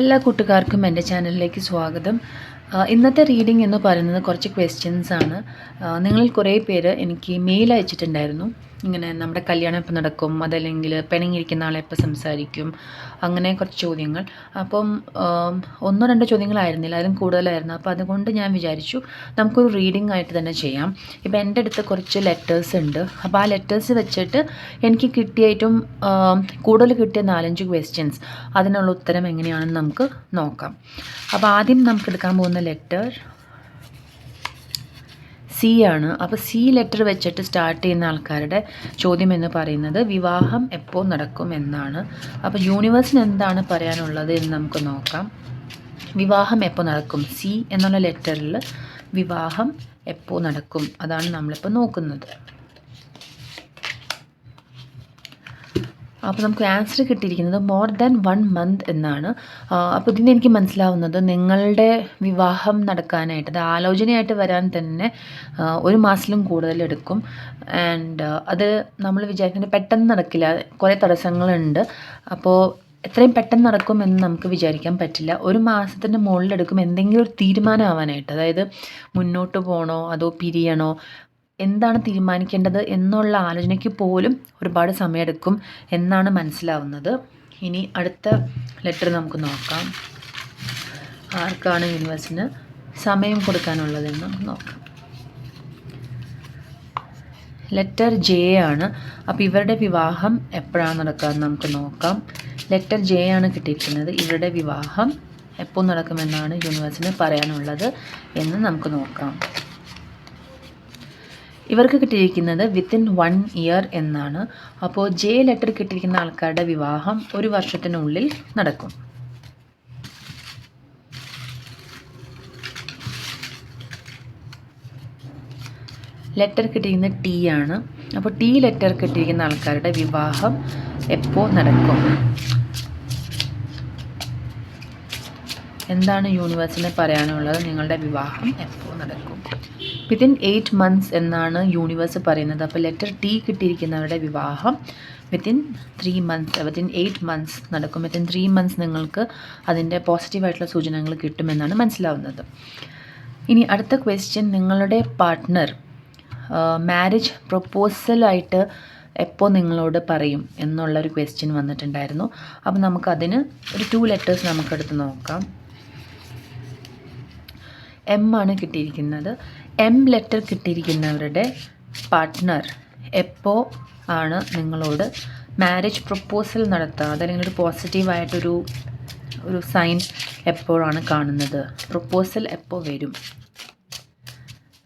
എല്ലാ കൂട്ടുകാർക്കും എൻ്റെ ചാനലിലേക്ക് സ്വാഗതം. ഇന്നത്തെ റീഡിംഗ് എന്ന് പറയുന്നത് കുറച്ച് ക്വസ്റ്റ്യൻസ് ആണ്. നിങ്ങളിൽ കുറേ പേര് എനിക്ക് മെയിൽ അയച്ചിട്ടുണ്ടായിരുന്നു. ഇങ്ങനെ നമ്മുടെ കല്യാണം എപ്പോൾ നടക്കും, അതല്ലെങ്കിൽ പിണങ്ങിയിരിക്കുന്ന ആളെ എപ്പോൾ സംസാരിക്കും, അങ്ങനെ കുറച്ച് ചോദ്യങ്ങൾ. അപ്പം ഒന്നോ രണ്ടോ ചോദ്യങ്ങളായിരുന്നില്ല, അതിലും കൂടുതലായിരുന്നു. അപ്പോൾ അതുകൊണ്ട് ഞാൻ വിചാരിച്ചു നമുക്കൊരു റീഡിംഗ് ആയിട്ട് തന്നെ ചെയ്യാം. ഇപ്പോൾ എൻ്റെ അടുത്ത് കുറച്ച് ലെറ്റേഴ്സ് ഉണ്ട്. അപ്പോൾ ആ ലെറ്റേഴ്സ് വെച്ചിട്ട് എനിക്ക് കിട്ടിയ ഏറ്റവും കൂടുതൽ കിട്ടിയ 4-5 ക്വസ്റ്റ്യൻസ്, അതിനുള്ള ഉത്തരം എങ്ങനെയാണെന്ന് നമുക്ക് നോക്കാം. അപ്പോൾ ആദ്യം നമുക്ക് എടുക്കാൻ പോകുന്ന ലെറ്റർ സി ആണ്. അപ്പോൾ സി ലെറ്റർ വെച്ചിട്ട് സ്റ്റാർട്ട് ചെയ്യുന്ന ആൾക്കാരുടെ ചോദ്യം എന്ന് പറയുന്നത് വിവാഹം എപ്പോൾ നടക്കും എന്നാണ്. അപ്പോൾ യൂണിവേഴ്സിന് എന്താണ് പറയാനുള്ളത് എന്ന് നമുക്ക് നോക്കാം. വിവാഹം എപ്പോൾ നടക്കും? സി എന്നുള്ള ലെറ്ററിൽ വിവാഹം എപ്പോൾ നടക്കും, അതാണ് നമ്മളിപ്പോൾ നോക്കുന്നത്. അപ്പോൾ നമുക്ക് ആൻസർ കിട്ടിയിരിക്കുന്നത് മോർ ദാൻ 1 മന്ത് എന്നാണ്. അപ്പോൾ ഇതിന് എനിക്ക് മനസ്സിലാവുന്നത് നിങ്ങളുടെ വിവാഹം നടക്കാനായിട്ട്, അത് ആലോചനയായിട്ട് വരാൻ തന്നെ 1 മാസത്തിലും കൂടുതൽ എടുക്കും. ആൻഡ് അത് നമ്മൾ വിചാരിക്കുന്നത് പെട്ടെന്ന് നടക്കില്ല, കുറേ തടസ്സങ്ങളുണ്ട്. അപ്പോൾ എത്രയും പെട്ടെന്ന് നടക്കുമെന്ന് നമുക്ക് വിചാരിക്കാൻ പറ്റില്ല. 1 മാസത്തിൻ്റെ മുകളിലെടുക്കും എന്തെങ്കിലും ഒരു തീരുമാനമാവാനായിട്ട്. അതായത് മുന്നോട്ട് പോകണോ അതോ പിരിയണോ, എന്താണ് തീരുമാനിക്കേണ്ടത് എന്നുള്ള ആലോചനയ്ക്ക് പോലും ഒരുപാട് സമയമെടുക്കും എന്നാണ് മനസ്സിലാവുന്നത്. ഇനി അടുത്ത ലെറ്റർ നമുക്ക് നോക്കാം. ആർക്കാണ് യൂണിവേഴ്സിന് സമയം കൊടുക്കാനുള്ളതെന്ന് നമുക്ക് നോക്കാം. ലെറ്റർ ജെ ആണ്. അപ്പോൾ ഇവരുടെ വിവാഹം എപ്പോഴാണ് നടക്കുകയെന്ന് നമുക്ക് നോക്കാം. ലെറ്റർ ജെ ആണ് കിട്ടിയിരിക്കുന്നത്. ഇവരുടെ വിവാഹം എപ്പോൾ നടക്കുമെന്നാണ് യൂണിവേഴ്സിന് പറയാനുള്ളത് എന്ന് നമുക്ക് നോക്കാം. ഇവർക്ക് കിട്ടിയിരിക്കുന്നത് വിത്തിൻ 1 ഇയർ എന്നാണ്. അപ്പോൾ ജെ ലെറ്റർ കിട്ടിയിരിക്കുന്ന ആൾക്കാരുടെ വിവാഹം 1 വർഷത്തിനുള്ളിൽ നടക്കും. ലെറ്റർ കിട്ടിയിരിക്കുന്നത് ടി ആണ്. അപ്പോൾ ടി ലെറ്റർ കിട്ടിയിരിക്കുന്ന ആൾക്കാരുടെ വിവാഹം എപ്പോൾ നടക്കും? എന്താണ് യൂണിവേഴ്സിന് പറയാനുള്ളത്? നിങ്ങളുടെ വിവാഹം എപ്പോൾ നടക്കും? വിത്തിൻ 8 മന്ത്സ് എന്നാണ് യൂണിവേഴ്സ് പറയുന്നത്. അപ്പോൾ ലെറ്റർ ടി കിട്ടിയിരിക്കുന്നവരുടെ വിവാഹം വിത്തിൻ 8 മന്ത്സ് നടക്കും. വിത്തിൻ 3 മന്ത്സ് നിങ്ങൾക്ക് അതിൻ്റെ പോസിറ്റീവായിട്ടുള്ള സൂചനകൾ കിട്ടുമെന്നാണ് മനസ്സിലാവുന്നത്. ഇനി അടുത്ത ക്വസ്റ്റ്യൻ, നിങ്ങളുടെ പാർട്ട്ണർ മാരേജ് പ്രൊപ്പോസലായിട്ട് എപ്പോൾ നിങ്ങളോട് പറയും എന്നുള്ളൊരു ക്വസ്റ്റ്യൻ വന്നിട്ടുണ്ടായിരുന്നു. അപ്പോൾ നമുക്കതിന് ഒരു 2 ലെറ്റേഴ്സ് നമുക്കെടുത്ത് നോക്കാം. എം ആണ് കിട്ടിയിരിക്കുന്നത്. എം ലെറ്റർ കിട്ടിയിരിക്കുന്നവരുടെ പാർട്ട്ണർ എപ്പോൾ ആണ് നിങ്ങളോട് മാരേജ് പ്രൊപ്പോസൽ നടത്തുക, അതല്ലെങ്കിൽ ഒരു പോസിറ്റീവായിട്ടൊരു സൈൻ എപ്പോഴാണ് കാണുന്നത്? പ്രൊപ്പോസൽ എപ്പോൾ വരും?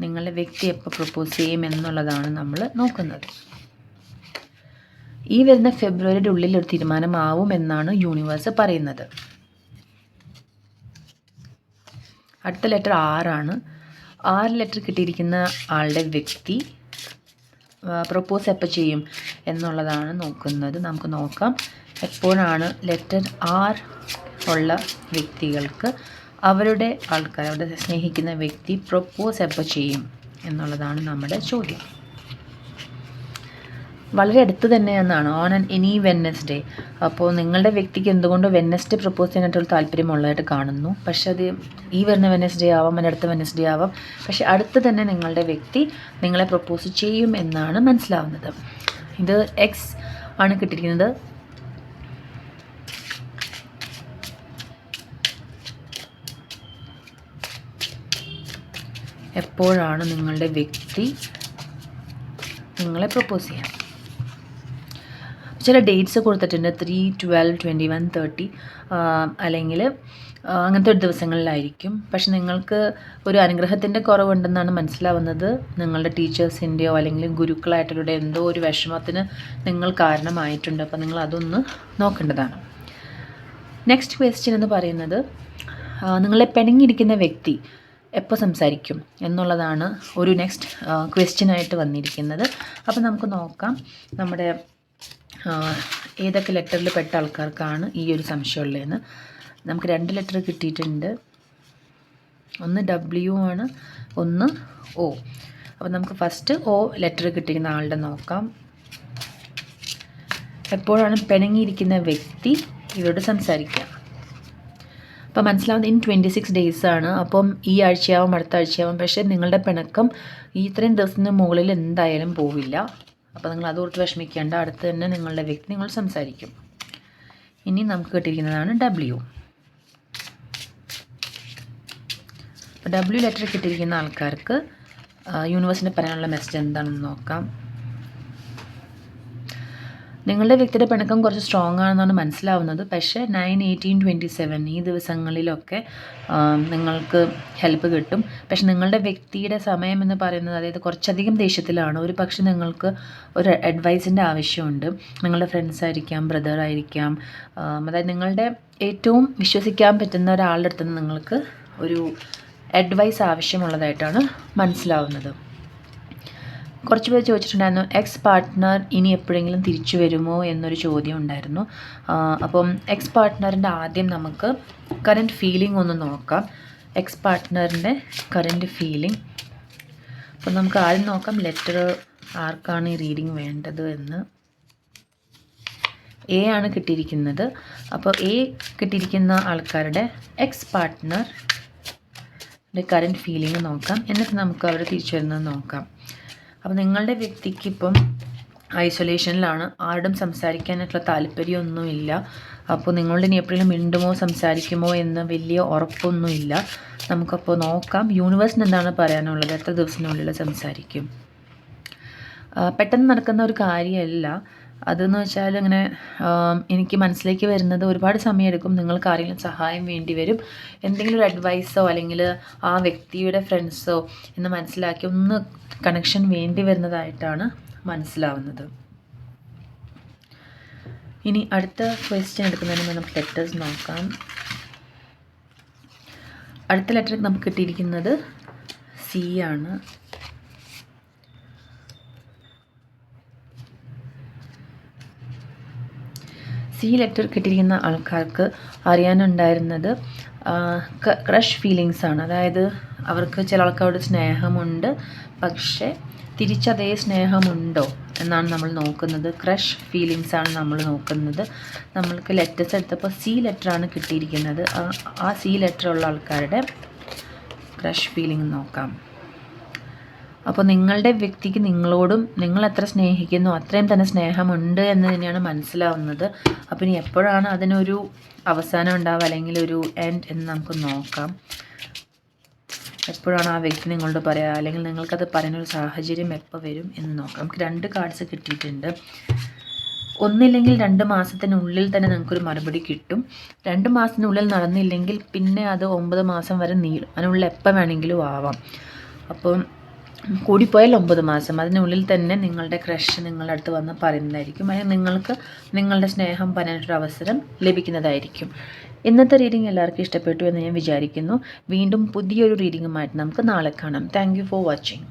നിങ്ങളുടെ വ്യക്തി എപ്പോൾ പ്രൊപ്പോസ് ചെയ്യും എന്നുള്ളതാണ് നമ്മൾ നോക്കുന്നത്. ഈ വരുന്ന ഫെബ്രുവരിയുടെ ഉള്ളിൽ ഒരു തീരുമാനമാവുമെന്നാണ് യൂണിവേഴ്സ് പറയുന്നത്. അടുത്ത ലെറ്റർ ആറാണ്. 6 ലെറ്റർ കിട്ടിയിരിക്കുന്ന ആളുടെ വ്യക്തി പ്രൊപ്പോസ് എപ്പോൾ ചെയ്യും എന്നുള്ളതാണ് നോക്കുന്നത്. നമുക്ക് നോക്കാം എപ്പോഴാണ് ലെറ്റർ ആർ ഉള്ള വ്യക്തികൾക്ക് അവരുടെ സ്നേഹിക്കുന്ന വ്യക്തി പ്രൊപ്പോസ് എപ്പോൾ ചെയ്യും എന്നുള്ളതാണ് നമ്മുടെ ചോദ്യം. വളരെ അടുത്ത് തന്നെയെന്നാണ്, ഓൺ ആൻഡ് എനി വെഡ്നസ്ഡേ. അപ്പോൾ നിങ്ങളുടെ വ്യക്തിക്ക് എന്തുകൊണ്ട് വെഡ്നസ്ഡേ പ്രൊപ്പോസ് ചെയ്യാനായിട്ടുള്ള താല്പര്യമുള്ളതായിട്ട് കാണുന്നു. പക്ഷെ അത് ഈ വരുന്ന വെഡ്നസ്ഡേ ആവാം, അതിൻ്റെ അടുത്ത വെഡ്നസ്ഡേ ആവാം. പക്ഷെ അടുത്ത് തന്നെ നിങ്ങളുടെ വ്യക്തി നിങ്ങളെ പ്രൊപ്പോസ് ചെയ്യും എന്നാണ് മനസ്സിലാവുന്നത്. ഇത് എക്സ് ആണ് കിട്ടിയിരിക്കുന്നത്. എപ്പോഴാണ് നിങ്ങളുടെ വ്യക്തി നിങ്ങളെ പ്രൊപ്പോസ് ചെയ്യാം? ചില ഡേറ്റ്സ് കൊടുത്തിട്ടുണ്ട്, 3, 12, 21, 30 അല്ലെങ്കിൽ അങ്ങനത്തെ ഒരു ദിവസങ്ങളിലായിരിക്കും. പക്ഷെ നിങ്ങൾക്ക് ഒരു അനുഗ്രഹത്തിൻ്റെ കുറവുണ്ടെന്നാണ് മനസ്സിലാവുന്നത്. നിങ്ങളുടെ ടീച്ചേഴ്സിൻ്റെയോ അല്ലെങ്കിൽ ഗുരുക്കളായിട്ടുള്ള എന്തോ ഒരു വിഷമത്തിന് നിങ്ങൾ കാരണമായിട്ടുണ്ട്. അപ്പോൾ നിങ്ങൾ അതൊന്ന് നോക്കേണ്ടതാണ്. നെക്സ്റ്റ് ക്വസ്റ്റ്യൻ എന്ന് പറയുന്നത്, നിങ്ങളെ പിണങ്ങിയിരിക്കുന്ന വ്യക്തി എപ്പോൾ സംസാരിക്കും എന്നുള്ളതാണ് ഒരു നെക്സ്റ്റ് ക്വസ്റ്റ്യനായിട്ട് വന്നിരിക്കുന്നത്. അപ്പോൾ നമുക്ക് നോക്കാം നമ്മുടെ ഏതൊക്കെ ലെറ്ററിൽ പെട്ട ആൾക്കാർക്കാണ് ഈ ഒരു സംശയമുള്ളതെന്ന്. നമുക്ക് 2 ലെറ്റർ കിട്ടിയിട്ടുണ്ട്. ഒന്ന് ഡബ്ല്യു ആണ്, ഒന്ന് ഒ. അപ്പോൾ നമുക്ക് ഫസ്റ്റ് ഒ ലെറ്റർ കിട്ടിയിരിക്കുന്ന ആളുടെ നോക്കാം. എപ്പോഴാണ് പിണങ്ങിയിരിക്കുന്ന വ്യക്തി ഇവരോട് സംസാരിക്കുക? അപ്പോൾ മനസ്സിലാവുന്നത് ഇൻ 26 days ആണ്. അപ്പം ഈ ആഴ്ചയാവും അടുത്ത ആഴ്ചയാവും, പക്ഷേ നിങ്ങളുടെ പിണക്കം ഈ ഇത്രയും ദിവസത്തിന് മുകളിൽ എന്തായാലും പോവില്ല. അപ്പോൾ നിങ്ങൾ അതോർത്ത് വിഷമിക്കേണ്ട. അടുത്ത് തന്നെ നിങ്ങളുടെ വ്യക്തി നിങ്ങൾ സംസാരിക്കും. ഇനി നമുക്ക് കിട്ടിയിരിക്കുന്നതാണ് W. അപ്പോൾ W ലെറ്റർ കിട്ടിയിരിക്കുന്ന ആൾക്കാർക്ക് യൂണിവേഴ്സിന് പറയാനുള്ള മെസ്സേജ് എന്താണെന്ന് നോക്കാം. നിങ്ങളുടെ വ്യക്തിയുടെ പിണക്കം കുറച്ച് സ്ട്രോങ് ആണെന്നാണ് മനസ്സിലാവുന്നത്. പക്ഷേ 9, 18, 27 ഈ ദിവസങ്ങളിലൊക്കെ നിങ്ങൾക്ക് ഹെൽപ്പ് കിട്ടും. പക്ഷെ നിങ്ങളുടെ വ്യക്തിയുടെ സമയം എന്ന് പറയുന്നത്, അതായത് കുറച്ചധികം ദേഷ്യത്തിലാണ്. ഒരു പക്ഷേ നിങ്ങൾക്ക് ഒരു അഡ്വൈസിൻ്റെ ആവശ്യമുണ്ട്. നിങ്ങളുടെ ഫ്രണ്ട്സ് ആയിരിക്കാം, ബ്രദർ ആയിരിക്കാം, അതായത് നിങ്ങളുടെ ഏറ്റവും വിശ്വസിക്കാൻ പറ്റുന്ന ഒരാളുടെ അടുത്ത് നിന്ന് നിങ്ങൾക്ക് ഒരു അഡ്വൈസ് ആവശ്യമുള്ളതായിട്ടാണ് മനസ്സിലാവുന്നത്. കുറച്ച് പേര് ചോദിച്ചിട്ടുണ്ടായിരുന്നു എക്സ് പാർട്ട്ണർ ഇനി എപ്പോഴെങ്കിലും തിരിച്ചു വരുമോ എന്നൊരു ചോദ്യം ഉണ്ടായിരുന്നു. അപ്പം എക്സ് പാർട്ട്ണറിൻ്റെ ആദ്യം നമുക്ക് കറൻറ്റ് ഫീലിംഗ് ഒന്ന് നോക്കാം. എക്സ് പാർട്ട്ണറിൻ്റെ കറൻറ്റ് ഫീലിംഗ്. അപ്പം നമുക്ക് ആദ്യം നോക്കാം ലെറ്റർ ആർക്കാണ് ഈ റീഡിങ് വേണ്ടത് എന്ന്. എ ആണ് കിട്ടിയിരിക്കുന്നത്. അപ്പോൾ എ കിട്ടിയിരിക്കുന്ന ആൾക്കാരുടെ എക്സ് പാർട്ട്ണറിൻ്റെ കറൻറ്റ് ഫീലിംഗ് നോക്കാം. എന്നിട്ട് നമുക്ക് അവർ തിരിച്ചു വരുന്നത് നോക്കാം. അപ്പോൾ നിങ്ങളുടെ വ്യക്തിക്ക് ഇപ്പം ഐസൊലേഷനിലാണ്, ആരോടും സംസാരിക്കാനായിട്ടുള്ള താല്പര്യമൊന്നുമില്ല. അപ്പോൾ നിങ്ങളുടെ ഇനി എപ്പോഴെങ്കിലും മിണ്ടുമോ സംസാരിക്കുമോ എന്ന് വലിയ ഉറപ്പൊന്നുമില്ല. നമുക്കപ്പോൾ നോക്കാം യൂണിവേഴ്സിന് എന്താണ് പറയാനുള്ളത്, എത്ര ദിവസത്തിനുള്ളിൽ സംസാരിക്കും. പെട്ടെന്ന് നടക്കുന്ന ഒരു കാര്യമല്ല അതെന്ന് വെച്ചാൽ, ഇങ്ങനെ എനിക്ക് മനസ്സിലേക്ക് വരുന്നത് ഒരുപാട് സമയമെടുക്കും. നിങ്ങൾക്ക് ആരെങ്കിലും സഹായം വേണ്ടി വരും. എന്തെങ്കിലും ഒരു അഡ്വൈസോ അല്ലെങ്കിൽ ആ വ്യക്തിയുടെ ഫ്രണ്ട്സോ എന്ന് മനസ്സിലാക്കി ഒന്ന് കണക്ഷൻ വേണ്ടി വരുന്നതായിട്ടാണ് മനസ്സിലാവുന്നത്. ഇനി അടുത്ത ക്വസ്റ്റ്യൻ എടുക്കുന്നതിന് മുമ്പ് നമുക്ക് ലെറ്റേഴ്സ് നോക്കാം. അടുത്ത ലെറ്റർ നമുക്ക് കിട്ടിയിരിക്കുന്നത് സി ആണ്. സി ലെറ്റർ കിട്ടിയിരിക്കുന്ന ആൾക്കാർക്ക് അറിയാനുണ്ടായിരുന്നത് ക്രഷ് ഫീലിങ്സ് ആണ്. അതായത് അവർക്ക് ചില ആൾക്കാരോട് സ്നേഹമുണ്ട്, പക്ഷേ തിരിച്ചതേ സ്നേഹമുണ്ടോ എന്നാണ് നമ്മൾ നോക്കുന്നത്. ക്രഷ് ഫീലിങ്സ് ആണ് നമ്മൾ നോക്കുന്നത്. നമ്മൾക്ക് ലെറ്റേഴ്സ് എടുത്തപ്പോൾ സി ലെറ്ററാണ് കിട്ടിയിരിക്കുന്നത്. ആ സി ലെറ്റർ ഉള്ള ആൾക്കാരുടെ ക്രഷ് ഫീലിംഗ് നോക്കാം. അപ്പോൾ നിങ്ങളുടെ വ്യക്തിക്ക് നിങ്ങളോടും നിങ്ങൾ എത്ര സ്നേഹിക്കുന്നു അത്രയും തന്നെ സ്നേഹമുണ്ട് എന്ന് തന്നെയാണ് മനസ്സിലാവുന്നത്. അപ്പോൾ ഇനി എപ്പോഴാണ് അതിനൊരു അവസാനം ഉണ്ടാവുക അല്ലെങ്കിൽ ഒരു എൻഡ് എന്ന് നമുക്ക് നോക്കാം. എപ്പോഴാണ് ആ വ്യക്തി നിങ്ങളോട് പറയുക അല്ലെങ്കിൽ നിങ്ങൾക്കത് പറയുന്നൊരു സാഹചര്യം എപ്പോൾ വരും എന്ന് നോക്കാം. നമുക്ക് 2 കാർഡ്സ് കിട്ടിയിട്ടുണ്ട്. ഒന്നില്ലെങ്കിൽ 2 മാസത്തിനുള്ളിൽ തന്നെ നിങ്ങൾക്കൊരു മറുപടി കിട്ടും. 2 മാസത്തിനുള്ളിൽ നടന്നില്ലെങ്കിൽ പിന്നെ അത് 9 മാസം വരെ നീളും. അതിനുള്ളിൽ എപ്പോൾ വേണമെങ്കിലും ആവാം. അപ്പം കൂടിപ്പോയാൽ 9 മാസം. അതിനുള്ളിൽ തന്നെ നിങ്ങളുടെ ക്രഷ് നിങ്ങളുടെ അടുത്ത് വന്ന് പറയുന്നതായിരിക്കും. അല്ലെങ്കിൽ നിങ്ങൾക്ക് നിങ്ങളുടെ സ്നേഹം പറയാനൊരു അവസരം ലഭിക്കുന്നതായിരിക്കും. ഇന്നത്തെ റീഡിംഗ് എല്ലാവർക്കും ഇഷ്ടപ്പെട്ടു എന്ന് ഞാൻ വിചാരിക്കുന്നു. വീണ്ടും പുതിയൊരു റീഡിങ്ങുമായിട്ട് നമുക്ക് നാളെ കാണാം. Thank you for watching.